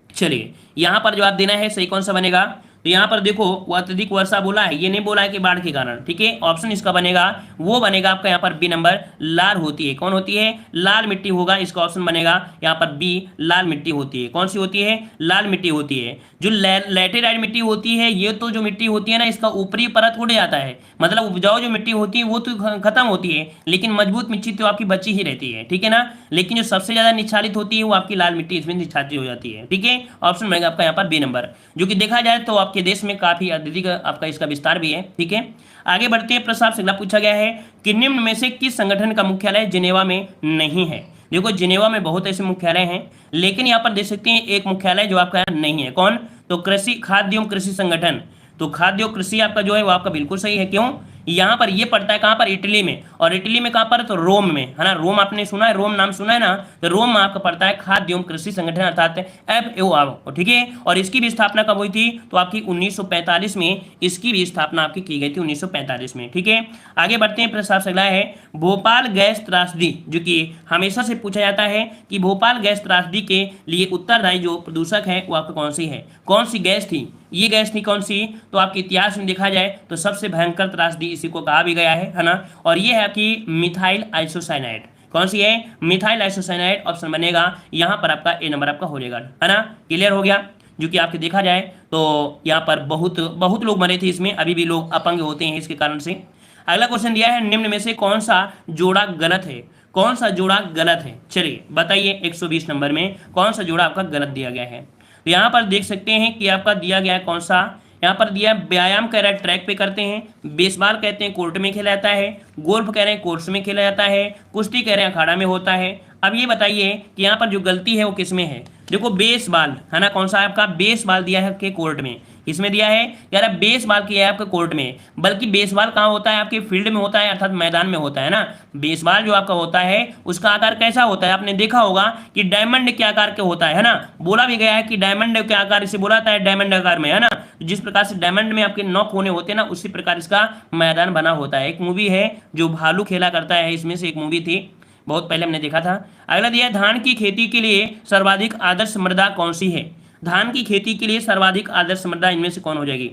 चलिए, यहां पर जवाब देना है, सही कौन सा बनेगा? तो यहां पर देखो, वो अत्यधिक वर्षा बोला है, ये नहीं बोला है कि बाढ़ के कारण। ठीक है, ऑप्शन इसका बनेगा, वो बनेगा आपका यहाँ पर बी नंबर, लाल होती है। कौन होती है? लाल मिट्टी होगा, इसका ऑप्शन बनेगा यहाँ पर बी, लाल मिट्टी होती है। कौन सी होती है? लाल मिट्टी होती है। जो लैटेराइट मिट्टी होती है, ये तो जो मिट्टी होती है ना, इसका ऊपरी परत उड़ जाता है, मतलब उपजाऊ जो मिट्टी होती है वो तो खत्म होती है, लेकिन मजबूत मिट्टी तो आपकी बची ही रहती है। ठीक है ना, लेकिन जो सबसे ज्यादा निच्छादित होती है वो आपकी लाल मिट्टी इसमें निच्छादित हो जाती है। ठीक है, ऑप्शन बनेगा आपका यहाँ पर बी नंबर, जो कि देखा जाए तो आपके देश में काफी अत्यधिक आपका इसका विस्तार भी है। ठीक है, आगे बढ़ते हैं। प्रश्न आपसे अगला पूछा गया है कि निम्न में से किस संगठन का मुख्यालय जिनेवा में नहीं है? देखो, जिनेवा में बहुत ऐसे मुख्यालय हैं, लेकिन यहाँ पर देख सकते हैं एक मुख्यालय जो आपका नहीं है। कौन? तो कृषि, खाद्य एवं कृषि संगठन। तो खाद्य और कृषि आपका जो है वो आपका बिल्कुल सही है। क्यों? यहाँ पर ये पड़ता है कहाँ पर? इटली में। और इटली में कहाँ पर? तो रोम में, है ना। रोम आपने सुना है, रोम नाम सुना है ना। तो रोम में आपका पड़ता है खाद्य एवं कृषि संगठन, अर्थात FAO। ठीक है, और इसकी भी स्थापना कब हुई थी? तो आपकी 1945 में इसकी भी स्थापना आपकी की गई थी, 1945 में। ठीक है, आगे बढ़ते हैं। प्रश्न आपसे अगला है, भोपाल गैस त्रासदी, जो कि हमेशा से पूछा जाता है कि भोपाल गैस त्रासदी के लिए उत्तरदायी जो प्रदूषक है वो आपका कौन सी है? कौन सी गैस थी? ये गैस थी कौन सी? तो आपके इतिहास में देखा जाए तो सबसे भयंकर त्रासदी इसी को कहा भी गया है ना। और ये है कि मिथाइल आइसोसाइनाइड। कौन सी है? Methyl isocyanide. ऑप्शन बनेगा यहाँ पर आपका ए नंबर आपका हो जाएगा, है ना। क्लियर हो गया? जो कि आपके देखा जाए तो यहाँ पर बहुत लोग मरे थे इसमें, अभी भी लोग अपंग होते हैं इसके कारण से। अगला क्वेश्चन दिया है, निम्न में से कौन सा जोड़ा गलत है? कौन सा जोड़ा गलत है? चलिए बताइए, 120 नंबर में कौन सा जोड़ा आपका गलत दिया गया है? तो यहाँ पर देख सकते हैं कि आपका दिया गया है कौन सा, यहाँ पर दिया व्यायाम कह रहा है ट्रैक पे करते हैं, बेसबॉल कहते हैं कोर्ट में खेला जाता है, गोल्फ कह रहे हैं कोर्स में खेला जाता है, कुश्ती कह रहे हैं अखाड़ा में होता है। अब ये बताइए कि यहाँ पर जो गलती है वो किस में है? देखो, बेसबॉल है ना, कौन सा है आपका? बेसबॉल दिया है आपके कोर्ट में। इसमें दिया है यार बेसबॉल किया है आपके कोर्ट में, बल्कि बेसबॉल कहाँ होता है? आपके फील्ड में होता है, अर्थात मैदान में होता है ना। बेसबॉल जो आपका होता है उसका आकार कैसा होता है? आपने देखा होगा कि डायमंड के आकार के होता है ना। बोला भी गया है कि डायमंड के आकार, इसे बोला जाता है डायमंड आकार में, है ना। जिस प्रकार से डायमंड में आपके नॉक होने होते हैं ना, उसी प्रकार इसका मैदान बना होता है। एक मूवी है जो भालू खेला करता है, इसमें से एक मूवी थी, बहुत पहले हमने देखा था। अगला दिया है, धान की खेती के लिए सर्वाधिक आदर्श मृदा कौन सी है? धान की खेती के लिए सर्वाधिक आदर्श मृदा इनमें से कौन हो जाएगी?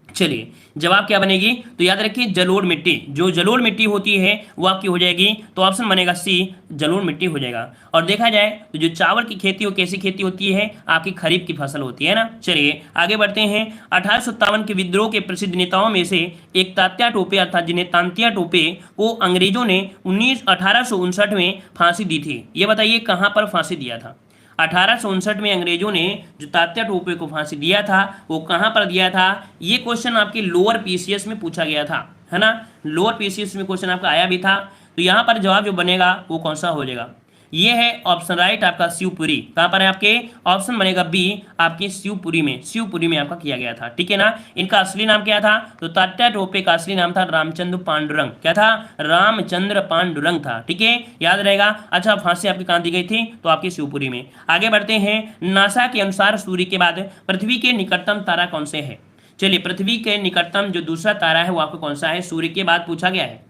चलिए, जवाब क्या बनेगी? तो याद रखिए, जलोढ़ मिट्टी। जो जलोढ़ मिट्टी होती है वो आपकी हो जाएगी, तो ऑप्शन बनेगा सी, जलोढ़ मिट्टी हो जाएगा। और देखा जाए तो जो चावल की खेती, वो कैसी खेती होती है? आपकी खरीफ की फसल होती है ना। चलिए आगे बढ़ते हैं। 1857 के विद्रोह के प्रसिद्ध नेताओं में से एक तात्या टोपे, अर्थात जिन्हें तांत्या टोपे को अंग्रेजों ने 1859 में फांसी दी थी। ये बताइए कहाँ पर फांसी दिया था? 1859 में अंग्रेजों ने जो तात्या टोपे को फांसी दिया था वो कहां पर दिया था? ये क्वेश्चन आपके लोअर पीसीएस में पूछा गया था, है ना। लोअर पीसीएस में क्वेश्चन आपका आया भी था। तो यहां पर जवाब जो बनेगा वो कौन सा हो जाएगा? ये है ऑप्शन राइट आपका शिवपुरी। कहां पर है आपके? ऑप्शन बनेगा बी, आपके शिवपुरी में। शिवपुरी में आपका किया गया था। ठीक है ना। इनका असली नाम क्या था? तो तात्या टोपे का असली नाम था रामचंद्र पांडुरंग। क्या था? रामचंद्र पांडुरंग था। ठीक है, याद रहेगा। अच्छा, फांसी आपकी कहां दी गई थी? तो आपकी शिवपुरी में। आगे बढ़ते हैं। नासा के अनुसार सूर्य के बाद पृथ्वी के निकटतम तारा कौन से है? चलिए, पृथ्वी के निकटतम जो दूसरा तारा है वो आपको कौन सा है? सूर्य के बाद पूछा गया है।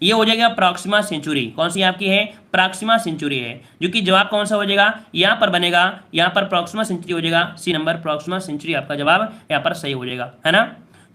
ये हो जाएगा प्रॉक्सिमा सेंचुरी। कौन सी आपकी है? प्रॉक्सिमा सेंचुरी है, जो कि जवाब कौन सा हो जाएगा? यहाँ पर बनेगा, यहाँ पर प्रॉक्सिमा सेंचुरी हो जाएगा सी नंबर, प्रॉक्सिमा सेंचुरी आपका जवाब यहाँ पर सही हो जाएगा, है ना।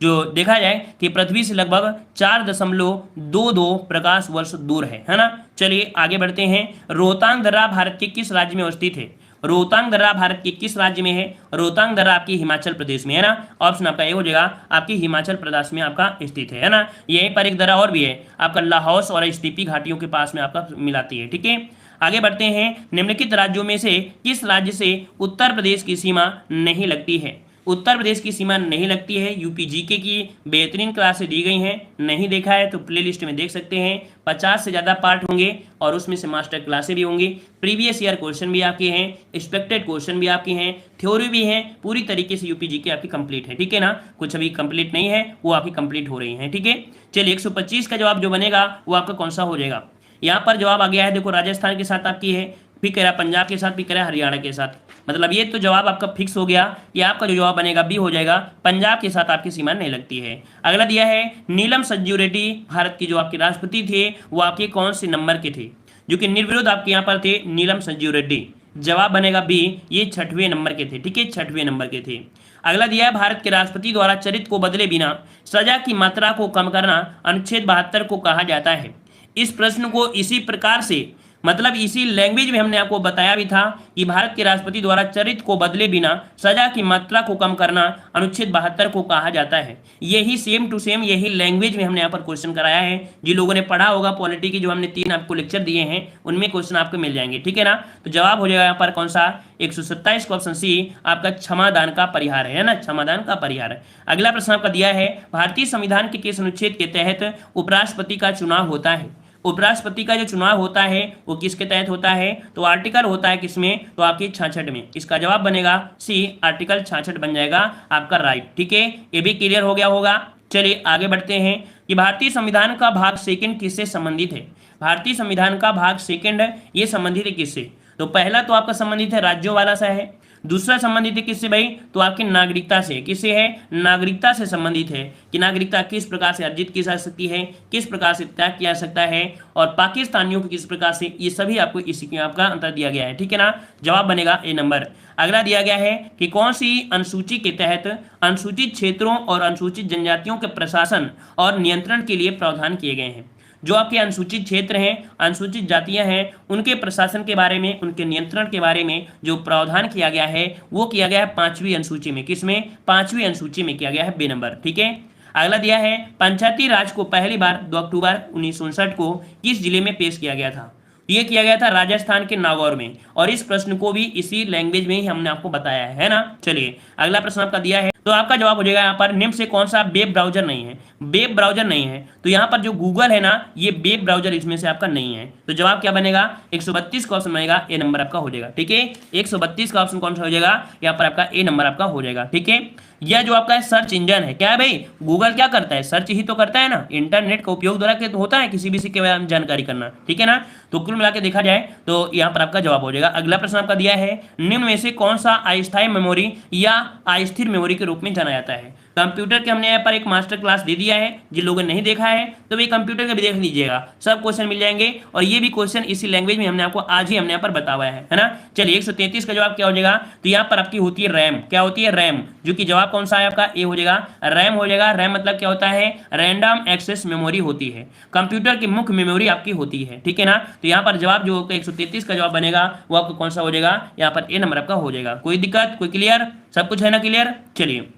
जो देखा जाए कि पृथ्वी से लगभग 4.22 प्रकाश वर्ष दूर है ना। चलिए आगे बढ़ते हैं। रोहतांग दर्रा भारत के किस राज्य में अवस्थित है? रोहतांग दर्रा भारत के किस राज्य में है? रोहतांग दर्रा आपकी हिमाचल प्रदेश में है ना। ऑप्शन आपका ए हो जाएगा, आपकी हिमाचल प्रदेश में आपका स्थित है ना। यहीं पर एक दर्रा और भी है आपका, लाहौस और स्पीति घाटियों के पास में आपका मिलाती है। ठीक है, आगे बढ़ते हैं। निम्नलिखित राज्यों में से किस राज्य से उत्तर प्रदेश की सीमा नहीं लगती है? उत्तर प्रदेश की सीमा नहीं लगती है। यूपी जीके की बेहतरीन क्लासें दी गई हैं, नहीं देखा है तो प्लेलिस्ट में देख सकते हैं। 50 से ज़्यादा पार्ट होंगे और उसमें से मास्टर क्लासें भी होंगी। प्रीवियस ईयर क्वेश्चन भी आपके हैं, एक्सपेक्टेड क्वेश्चन भी आपके हैं, थ्योरी भी है। पूरी तरीके से यूपी जीके आपकी कंप्लीट है। ठीक है ना, कुछ अभी कंप्लीट नहीं है, वो आपकी कंप्लीट हो रही है। ठीक है, चलिए 125 का जवाब जो बनेगा वो आपका कौन सा हो जाएगा? यहाँ पर जवाब आ गया है, देखो राजस्थान के साथ आपकी है, फिर कह रहा पंजाब के साथ, फिर कह रहा हरियाणा के साथ। मतलब ये तो जवाब आपका फिक्स हो गया कि आपका जो जवाब बनेगा बी हो जाएगा, पंजाब के साथ आपकी सीमा नहीं लगती है। अगला दिया है नीलम संजू रेड्डी भारत की जो आपके राष्ट्रपति थे वो आपके कौन से नंबर के थे? जो कि निर्विरोध आपके यहाँ पर थे नीलम संजू रेड्डी। जवाब बनेगा बी, ये 6वें नंबर के थे। ठीक है, 6वें नंबर के थे। अगला दिया है भारत के राष्ट्रपति द्वारा चरित्र को बदले बिना सजा की मात्रा को कम करना अनुच्छेद 72 को कहा जाता है। इस प्रश्न को इसी प्रकार से, मतलब इसी लैंग्वेज में हमने आपको बताया भी था कि भारत के राष्ट्रपति द्वारा चरित्र को बदले बिना सजा की मात्रा को कम करना अनुच्छेद 72 को कहा जाता है। यही सेम टू सेम यही लैंग्वेज में हमने यहाँ पर क्वेश्चन कराया है। जिन लोगों ने पढ़ा होगा पॉलिटी की, जो हमने 3 आपको लेक्चर दिए हैं, उनमें क्वेश्चन आपको मिल जाएंगे। ठीक है ना, तो जवाब हो जाएगा यहाँ पर कौन सा? 127 का ऑप्शन सी आपका क्षमादान का परिहार है ना, क्षमादान का परिहार। अगला प्रश्न आपका दिया है भारतीय संविधान के किस अनुच्छेद के तहत उपराष्ट्रपति का चुनाव होता है? उपराष्ट्रपति का जो चुनाव होता है वो किसके तहत होता है? तो आर्टिकल होता है किसमें? तो आपकी 66 में। इसका जवाब बनेगा सी, आर्टिकल 66 बन जाएगा आपका राइट। ठीक है, ये भी क्लियर हो गया होगा। चलिए आगे बढ़ते हैं कि भारतीय संविधान का भाग 2 किससे संबंधित है? भारतीय संविधान का भाग 2 ये संबंधित है किससे? तो पहला तो आपका संबंधित है राज्यों वाला सा है, दूसरा संबंधित है किससे भाई? तो आपकी नागरिकता से। किससे है? नागरिकता से संबंधित है कि नागरिकता किस प्रकार से अर्जित की जा सकती है, किस प्रकार से त्याग किया जा सकता है, और पाकिस्तानियों को किस प्रकार से, ये सभी आपको इसी में आपका अंतर दिया गया है। ठीक है ना, जवाब बनेगा ए नंबर। अगला दिया गया है कि कौन सी अनुसूची के तहत अनुसूचित क्षेत्रों और अनुसूचित जनजातियों के प्रशासन और नियंत्रण के लिए प्रावधान किए गए हैं? जो आपके अनुसूचित क्षेत्र हैं, अनुसूचित जातियां हैं, उनके प्रशासन के बारे में, उनके नियंत्रण के बारे में जो प्रावधान किया गया है वो किया गया है 5वीं अनुसूची में। किसमें? 5वीं अनुसूची में किया गया है, बी नंबर। ठीक है, अगला दिया है पंचायती राज को पहली बार 2 अक्टूबर 1959 को किस जिले में पेश किया गया था? ये किया गया था राजस्थान के नागौर में, और इस प्रश्न को भी इसी लैंग्वेज में ही हमने आपको बताया है ना। चलिए अगला प्रश्न आपका दिया है, तो आपका जवाब हो जाएगा यहाँ पर निम्न से कौन सा वेब ब्राउजर नहीं है? वेब ब्राउजर नहीं है तो यहाँ पर जो गूगल है ना, ये वेब ब्राउजर इसमें से आपका नहीं है। तो जवाब क्या बनेगा? 132 का ऑप्शन बनेगा, ए नंबर आपका हो जाएगा। ठीक है, 132 का ऑप्शन कौन सा हो जाएगा? यहाँ पर आपका ए नंबर आपका हो जाएगा। ठीक है, यह जो आपका सर्च इंजन है, क्या है भाई? गूगल क्या करता है? सर्च ही तो करता है ना, इंटरनेट का उपयोग द्वारा के तो होता है किसी भी चीज के बारे में जानकारी करना। ठीक है ना, तो कुल मिला के देखा जाए तो यहाँ पर आपका जवाब हो जाएगा। अगला प्रश्न आपका दिया है निम्न में से कौन सा अस्थायी मेमोरी या अस्थिर मेमोरी के रूप में जाना जाता है? कंप्यूटर के हमने यहाँ पर एक मास्टर क्लास दे दिया है, जिन लोगों ने नहीं देखा है तो वे कंप्यूटर का भी देख लीजिएगा, सब क्वेश्चन मिल जाएंगे, और ये भी क्वेश्चन इसी लैंग्वेज में हमने आपको आज ही हमने यहाँ पर बताया है ना। चलिए 133 का जवाब क्या हो जाएगा? तो यहाँ पर आपकी होती है रैम। क्या होती है? रैम, जो कि जवाब कौन सा है आपका? ए हो जाएगा, रैम हो जाएगा। रैम मतलब क्या होता है? रैंडम एक्सेस मेमोरी होती है, कंप्यूटर की मुख्य मेमोरी आपकी होती है। ठीक है ना, तो यहाँ पर जवाब जो 133 का जवाब बनेगा वो आपको कौन सा हो जाएगा? यहाँ पर ए नंबर आपका हो जाएगा। कोई दिक्कत, कोई क्लियर, सब कुछ है ना क्लियर? चलिए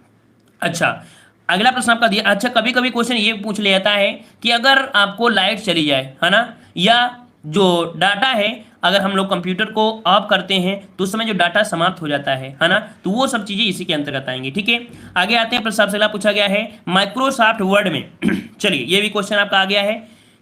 अच्छा, अगला प्रश्न आपका दिया। अच्छा, कभी कभी क्वेश्चन ये पूछ ले जाता है कि अगर आपको लाइट चली जाए, है ना, या जो डाटा है अगर हम लोग कंप्यूटर को ऑफ करते हैं तो उस समय जो डाटा समाप्त हो जाता है ना, तो वो सब चीजें इसी के अंतर्गत आएंगी। ठीक है, आगे आते हैं। प्रश्न आपसे पूछा गया है माइक्रोसॉफ्ट वर्ड में चलिए ये भी क्वेश्चन आपका आ गया है,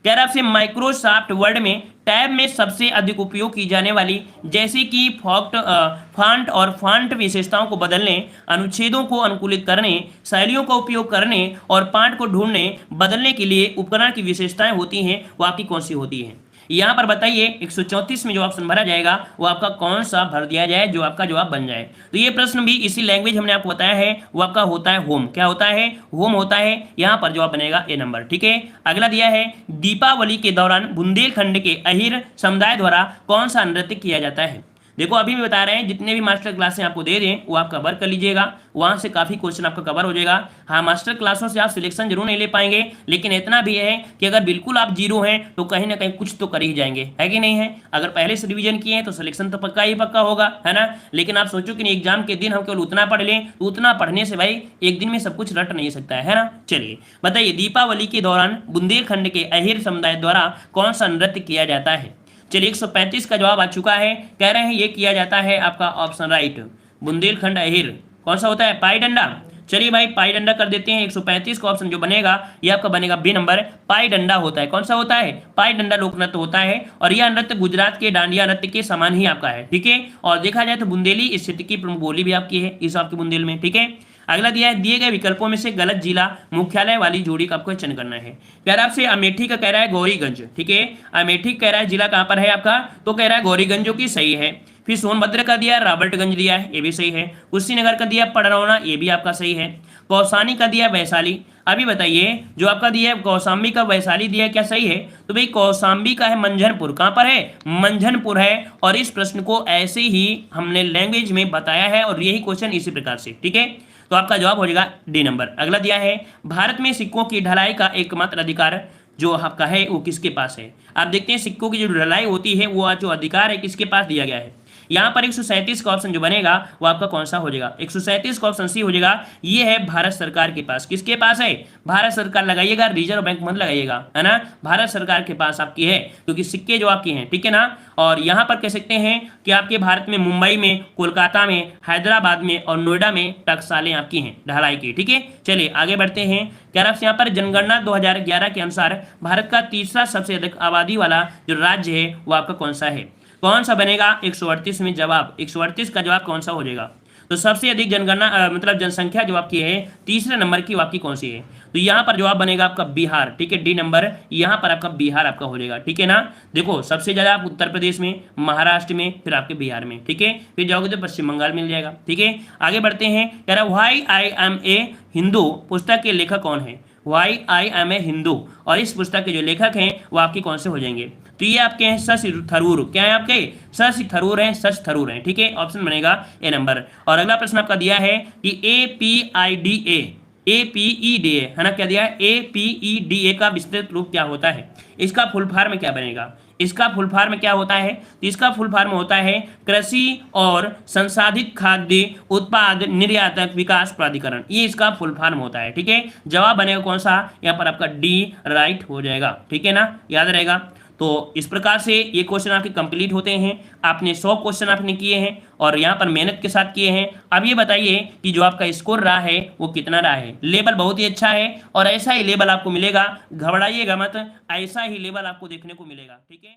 कह रहा है आपसे माइक्रोसॉफ्ट वर्ड में टैब में सबसे अधिक उपयोग की जाने वाली जैसे कि फॉन्ट और फॉन्ट विशेषताओं को बदलने, अनुच्छेदों को अनुकूलित करने, शैलियों का उपयोग करने और पाठ को ढूंढने बदलने के लिए उपकरण की विशेषताएं होती हैं, वो आपकी कौन सी होती हैं? यहाँ पर बताइए 134 में जो ऑप्शन भरा जाएगा वो आपका कौन सा भर दिया जाए जो आपका जवाब बन जाए। तो ये प्रश्न भी इसी लैंग्वेज हमने आपको बताया है, वो आपका होता है होम। क्या होता है? होम होता है। यहाँ पर जवाब बनेगा ए नंबर। ठीक है, अगला दिया है दीपावली के दौरान बुंदेलखंड के अहिर समुदाय द्वारा कौन सा नृत्य किया जाता है? देखो अभी भी बता रहे हैं, जितने भी मास्टर क्लासें आपको दे दें वो आप कवर कर लीजिएगा, वहां से काफी क्वेश्चन आपका कवर हो जाएगा। हाँ, मास्टर क्लासों से आप सिलेक्शन जरूर नहीं ले पाएंगे, लेकिन इतना भी है कि अगर बिल्कुल आप जीरो हैं तो कहीं ना कहीं कुछ तो कर ही जाएंगे, है कि नहीं है। अगर पहले से रिवीजन किए हैं तो सिलेक्शन तो पक्का ही पक्का होगा, है ना। लेकिन आप सोचो कि एग्जाम के दिन हम केवल उतना पढ़ लें, तो उतना पढ़ने से भाई एक दिन में सब कुछ रट नहीं सकता है ना। चलिए बताइए, दीपावली के दौरान बुंदेलखंड के अहिर समुदाय द्वारा कौन सा नृत्य किया जाता है। चलिए 135 का जवाब आ चुका है, कह रहे हैं ये किया जाता है आपका ऑप्शन राइट, बुंदेलखंड अहिर। कौन सा होता है, पाई डंडा। चलिए भाई पाई डंडा कर देते हैं, 135 का ऑप्शन जो बनेगा ये आपका बनेगा बी नंबर, पाई डंडा होता है। कौन सा होता है, पाई डंडा लोक नृत्य होता है, और यह नृत्य गुजरात के डांडिया नृत्य के समान ही आपका है, ठीक है। और देखा जाए तो बुंदेली इस क्षेत्र की प्रमुख बोली भी आपकी है, इस आपके बुंदेल में, ठीक है। अगला दिया है, दिए गए विकल्पों में से गलत जिला मुख्यालय वाली जोड़ी का आपको चयन करना है। कह रहा है आपसे अमेठी का कह रहा है गौरीगंज, ठीक है। अमेठी कह रहा है जिला कहां पर है आपका, तो कह रहा है गौरीगंज, जो कि सही है। फिर सोनभद्र का दिया रॉबर्टगंज दिया है, ये भी सही है। कुशीनगर का दिया पड़रौना, ये भी आपका सही है। कौसानी का दिया वैशाली। अभी बताइए जो आपका दिया है कौसाम्बी का वैशाली दिया है, क्या सही है, तो भाई कौसाम्बी का है मंझनपुर, कहां पर है, मंझनपुर है। और इस प्रश्न को ऐसे ही हमने लैंग्वेज में बताया है, और यही क्वेश्चन इसी प्रकार से, ठीक है। तो आपका जवाब हो जाएगा डी नंबर। अगला दिया है, भारत में सिक्कों की ढलाई का एकमात्र अधिकार जो आपका है वो किसके पास है। आप देखते हैं सिक्कों की जो ढलाई होती है वो जो अधिकार है किसके पास दिया गया है। यहाँ पर 137 का ऑप्शन जो बनेगा वो आपका कौन सा हो जाएगा, 137 का ऑप्शन सी हो जाएगा। ये है भारत सरकार के पास, किसके पास है, भारत सरकार लगाइएगा, रिजर्व बैंक मत लगाइएगा, है ना। भारत सरकार के पास आपकी है, क्योंकि सिक्के जो आपके हैं, ठीक है ना। और यहाँ पर कह सकते हैं कि आपके भारत में मुंबई में, कोलकाता में, हैदराबाद में और नोएडा में टकसालें आपकी हैं ढलाई की, ठीक है। चलिए आगे बढ़ते हैं। कह रहा है यहाँ पर जनगणना 2011 के अनुसार भारत का तीसरा सबसे अधिक आबादी वाला जो राज्य है वो आपका कौन सा है, कौन सा बनेगा 138 में जवाब, 138 का जवाब कौन सा हो जाएगा। तो सबसे अधिक जनगणना मतलब जनसंख्या जो आपकी है तीसरे नंबर की आपकी कौन सी है, तो यहाँ पर जवाब बनेगा आपका बिहार, ठीक है, डी नंबर। यहाँ पर आपका बिहार आपका हो जाएगा, ठीक है ना। देखो सबसे ज्यादा आप उत्तर प्रदेश में, महाराष्ट्र में, फिर आपके बिहार में, ठीक है। फिर जाओगे तो पश्चिम बंगाल मिल जाएगा, ठीक है। आगे बढ़ते हैं। कह रहा why I am a Hindu पुस्तक के लेखक कौन है, why I am a Hindu, और इस पुस्तक के जो लेखक हैं वो आपके कौन से हो जाएंगे, तो ये आपके हैं शशि थरूर। क्या है आपके, शशि थरूर हैं, शशि थरूर हैं, ठीक है। ऑप्शन बनेगा ए नंबर। और अगला प्रश्न आपका दिया है कि APIDA, APEDA है ना, क्या दिया है, APEDA का विस्तृत रूप क्या होता है, इसका फुल फॉर्म में क्या बनेगा, इसका फुल फॉर्म क्या होता है, तो इसका फुल फॉर्म होता है कृषि और संसाधित खाद्य उत्पाद निर्यातक विकास प्राधिकरण, ये इसका फुल फॉर्म होता है, ठीक है। जवाब बनेगा कौन सा, यहाँ पर आपका डी राइट हो जाएगा, ठीक है ना, याद रहेगा। तो इस प्रकार से ये क्वेश्चन आपके कंप्लीट होते हैं। आपने 100 क्वेश्चन आपने किए हैं और यहाँ पर मेहनत के साथ किए हैं। अब ये बताइए कि जो आपका स्कोर रहा है वो कितना रहा है। लेवल बहुत ही अच्छा है और ऐसा ही लेवल आपको मिलेगा, घबराइएगा मत, ऐसा ही लेवल आपको देखने को मिलेगा, ठीक है।